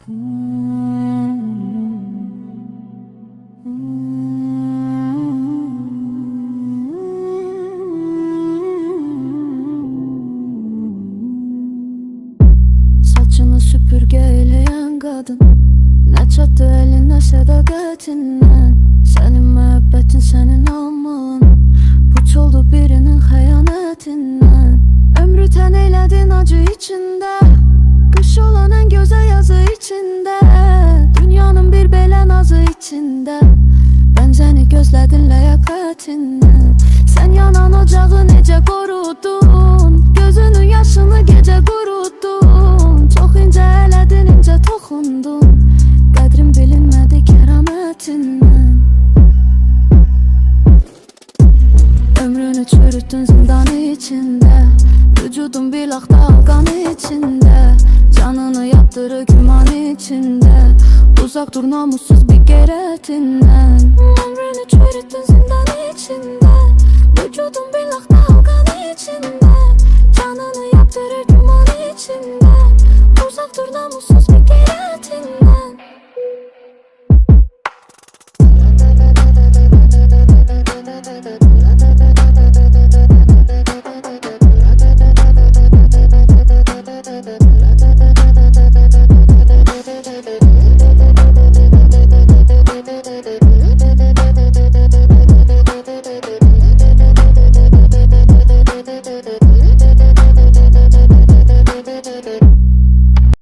Saçını süpürge eyleyen kadın, ne çattı eline sədaqətindən. Sənin məhəbbətin, sənin alman puç oldu birinin xəyanətindən. Ömrü tən eylədin acı içində, qış olan ən gözəl yazı içində. Dünyanın bir belə nazı içində, bənzəni gözlədin ləyaqətindən. Sən yanan ocağı necə qorudun, gözünün yaşını gecə qurutdun. Çox incə elədin, incə toxundun, qədrin bilinmədi kəramətindən. Ömrünü çürütdün zindan içində, vücudun bir laxta alqan içində. Canını yaptırı güman içində, uzaq dur namussuz bir qeyrətindən. Ömrünü çürütdün zindan içində, vücudun bir laxta alqan içində. Canını yaptırır güman içində, uzaq dur namussuz